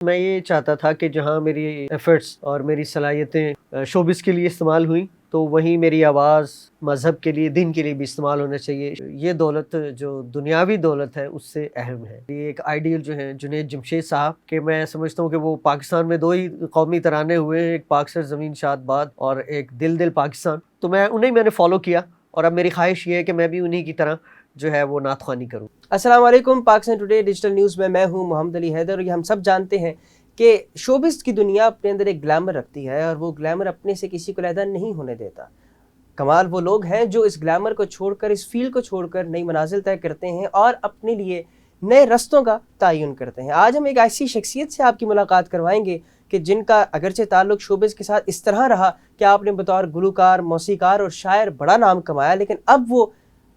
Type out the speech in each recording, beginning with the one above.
میں یہ چاہتا تھا کہ جہاں میری ایفرٹس اور میری صلاحیتیں شوبز کے لیے استعمال ہوئیں تو وہیں میری آواز مذہب کے لیے، دین کے لیے بھی استعمال ہونا چاہیے۔ یہ دولت جو دنیاوی دولت ہے اس سے اہم ہے۔ یہ ایک آئیڈیل جو ہے جنید جمشید صاحب کہ میں سمجھتا ہوں کہ وہ پاکستان میں دو ہی قومی ترانے ہوئے ہیں، ایک پاک سر زمین شاد باد اور ایک دل دل پاکستان، تو میں نے فالو کیا اور اب میری خواہش یہ ہے کہ میں بھی انہی کی طرح جو ہے وہ نعت خوانی کروں۔ السلام علیکم، پاکستان ٹوڈے ڈیجیٹل نیوز میں ہوں محمد علی حیدر، اور یہ ہم سب جانتے ہیں کہ شوبز کی دنیا اپنے اندر ایک گلیمر رکھتی ہے اور وہ گلیمر اپنے سے کسی کو علیحدہ نہیں ہونے دیتا۔ کمال وہ لوگ ہیں جو اس گلیمر کو چھوڑ کر، اس فیلڈ کو چھوڑ کر نئی منازل طے کرتے ہیں اور اپنے لیے نئے رستوں کا تعین کرتے ہیں۔ آج ہم ایک ایسی شخصیت سے آپ کی ملاقات کروائیں گے کہ جن کا اگرچہ تعلق شوبز کے ساتھ اس طرح رہا کہ آپ نے بطور گلوکار، موسیقار اور شاعر بڑا نام کمایا، لیکن اب وہ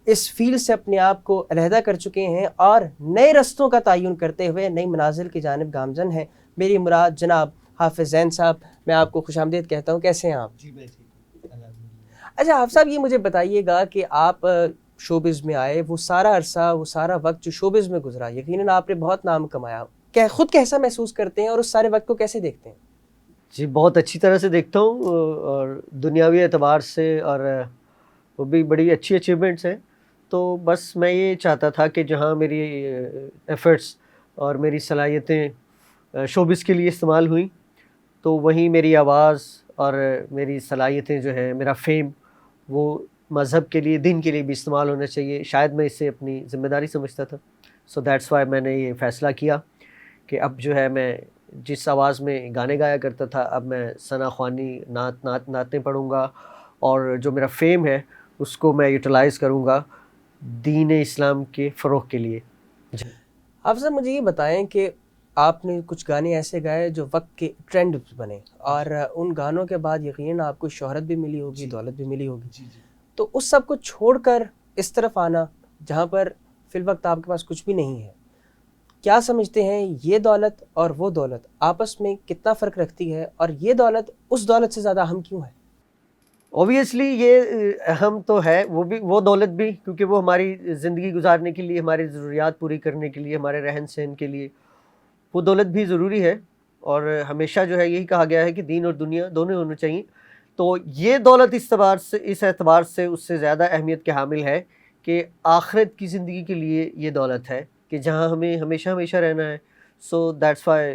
اس فیلڈ سے اپنے آپ کو علیحدہ کر چکے ہیں اور نئے رستوں کا تعین کرتے ہوئے نئی منازل کی جانب گامزن ہیں۔ میری مراد جناب حافظ زین صاحب، میں آپ کو خوش آمدید کہتا ہوں۔ کیسے ہیں آپ؟ جی میں ٹھیک ہوں، الحمدللہ۔ اچھا حافظ صاحب، یہ مجھے بتائیے گا کہ آپ شوبز میں آئے، وہ سارا عرصہ، وہ سارا وقت جو شوبز میں گزرا، یقیناً آپ نے بہت نام کمایا، خود کیسا محسوس کرتے ہیں اور اس سارے وقت کو کیسے دیکھتے ہیں؟ جی بہت اچھی طرح سے دیکھتا ہوں، اور دنیاوی اعتبار سے اور وہ بھی بڑی اچھی اچیومنٹس ہیں۔ تو بس میں یہ چاہتا تھا کہ جہاں میری ایفرٹس اور میری صلاحیتیں شوبز کے لیے استعمال ہوئیں تو وہیں میری آواز اور میری صلاحیتیں جو ہیں، میرا فیم، وہ مذہب کے لیے، دین کے لیے بھی استعمال ہونا چاہیے۔ شاید میں اسے اپنی ذمہ داری سمجھتا تھا، سو دیٹس وائی میں نے یہ فیصلہ کیا کہ اب جو ہے میں جس آواز میں گانے گایا کرتا تھا، اب میں ثنا خوانی، نعتیں پڑھوں گا، اور جو میرا فیم ہے اس کو میں یوٹیلائز کروں گا دین اسلام کے فروغ کے لیے۔ جی حافظ صاحب، مجھے یہ بتائیں کہ آپ نے کچھ گانے ایسے گائے جو وقت کے ٹرینڈ بنے، اور ان گانوں کے بعد یقیناً آپ کو شہرت بھی ملی ہوگی، دولت بھی ملی ہوگی، جی جی۔ تو اس سب کو چھوڑ کر اس طرف آنا جہاں پر فی الوقت آپ کے پاس کچھ بھی نہیں ہے، کیا سمجھتے ہیں یہ دولت اور وہ دولت آپس میں کتنا فرق رکھتی ہے، اور یہ دولت اس دولت سے زیادہ اہم کیوں ہے؟ اوبویسلی یہ اہم تو ہے، وہ دولت بھی، کیونکہ وہ ہماری زندگی گزارنے کے لیے، ہماری ضروریات پوری کرنے کے لیے، ہمارے رہن سہن کے لیے وہ دولت بھی ضروری ہے، اور ہمیشہ جو ہے یہی کہا گیا ہے کہ دین اور دنیا دونوں ہونے چاہیے۔ تو یہ دولت اس اعتبار سے اس سے زیادہ اہمیت کے حامل ہے کہ آخرت کی زندگی کے لیے یہ دولت ہے کہ جہاں ہمیں ہمیشہ ہمیشہ رہنا ہے۔ سو دیٹس وائی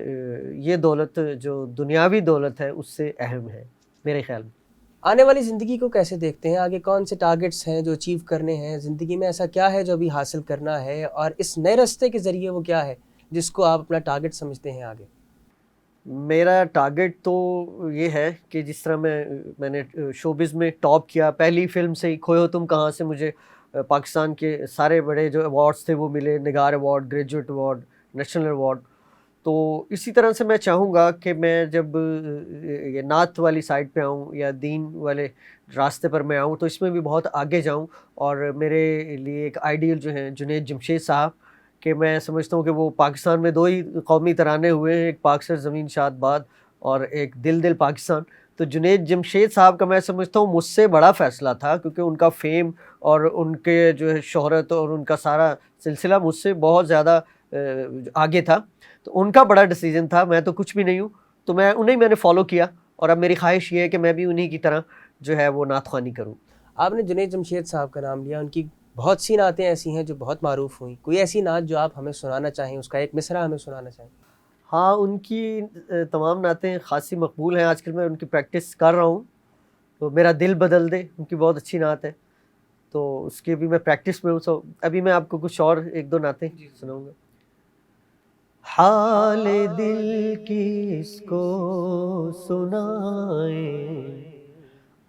یہ دولت جو دنیاوی دولت ہے اس سے اہم ہے میرے خیال میں۔ آنے والی زندگی کو کیسے دیکھتے ہیں؟ آگے کون سے ٹارگٹس ہیں جو اچیو کرنے ہیں زندگی میں؟ ایسا کیا ہے جو ابھی حاصل کرنا ہے، اور اس نئے راستے کے ذریعے وہ کیا ہے جس کو آپ اپنا ٹارگٹ سمجھتے ہیں آگے؟ میرا ٹارگٹ تو یہ ہے کہ جس طرح میں نے شوبز میں ٹاپ کیا، پہلی فلم سے ہی، کھوئے ہو تم کہاں سے مجھے پاکستان کے سارے بڑے جو ایوارڈز تھے وہ ملے، نگار award, graduate award, national award. تو اسی طرح سے میں چاہوں گا کہ میں جب یہ نعت والی سائڈ پہ آؤں یا دین والے راستے پر میں آؤں تو اس میں بھی بہت آگے جاؤں، اور میرے لیے ایک آئیڈیل جو ہیں جنید جمشید صاحب کہ میں سمجھتا ہوں کہ وہ پاکستان میں دو ہی قومی ترانے ہوئے ہیں، ایک پاک سر زمین شاد باد اور ایک دل دل پاکستان۔ تو جنید جمشید صاحب کا میں سمجھتا ہوں مجھ سے بڑا فیصلہ تھا، کیونکہ ان کا فیم اور ان کے جو ہے شہرت اور ان کا سارا سلسلہ مجھ سے بہت زیادہ آگے تھا، تو ان کا بڑا ڈیسیجن تھا، میں تو کچھ بھی نہیں ہوں، تو میں نے فالو کیا، اور اب میری خواہش یہ ہے کہ میں بھی انہی کی طرح جو ہے وہ نعت خوانی کروں۔ آپ نے جنید جمشید صاحب کا نام لیا، ان کی بہت سی نعتیں ایسی ہیں جو بہت معروف ہوئیں، کوئی ایسی نعت جو آپ ہمیں سنانا چاہیں، اس کا ایک مصرعہ ہمیں سنانا چاہیں؟ ہاں، ان کی تمام نعتیں خاصی مقبول ہیں، آج کل میں ان کی پریکٹس کر رہا ہوں۔ تو میرا دل بدل دے ان کی بہت اچھی نعت ہے، تو اس کی بھی میں پریکٹس میں ہوں، سو ابھی میں آپ کو کچھ اور ایک دو نعتیں سناؤں گا۔ حال دل کس کو سنائیں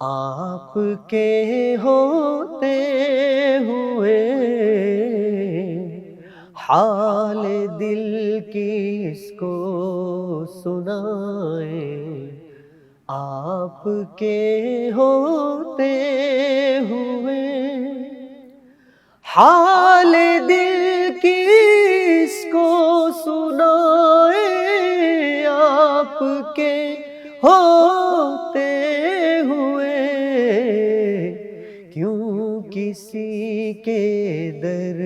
آپ کے ہوتے ہوئے، حال دل کس کو سنائیں آپ کے ہوتے ہوئے، حال دل کس کو سنائیں آپ کے ہوتے ہوئے، کیوں کسی کے در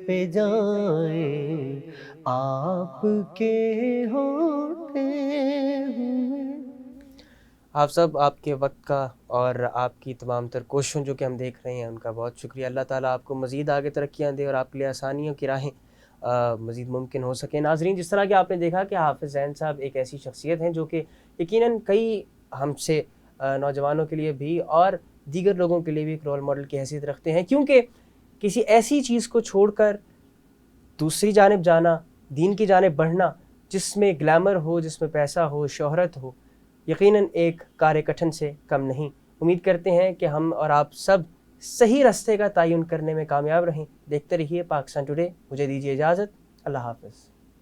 پہ جائیں آپ کے ہوتے ہوئے. آپ سب آپ کے وقت کا اور آپ کی تمام تر کوششوں جو کہ ہم دیکھ رہے ہیں ان کا بہت شکریہ. اللہ تعالیٰ آپ کو مزید آگے ترقیاں دے اور آپ کے لیے آسانیوں کی راہیں مزید ممکن ہو سکے. ناظرین، جس طرح کہ آپ نے دیکھا کہ حافظ زین صاحب ایک ایسی شخصیت ہیں جو کہ یقیناً کئی ہم سے نوجوانوں کے لیے بھی اور دیگر لوگوں کے لیے بھی ایک رول ماڈل کی حیثیت رکھتے ہیں، کیونکہ کسی ایسی چیز کو چھوڑ کر دوسری جانب جانا، دین کی جانب بڑھنا، جس میں گلیمر ہو، جس میں پیسہ ہو، شہرت ہو، یقیناً ایک کار کٹھن سے کم نہیں. امید کرتے ہیں کہ ہم اور آپ سب صحیح راستے کا تعین کرنے میں کامیاب رہیں. دیکھتے رہیے پاکستان ٹوڈے. مجھے دیجیے اجازت. اللہ حافظ.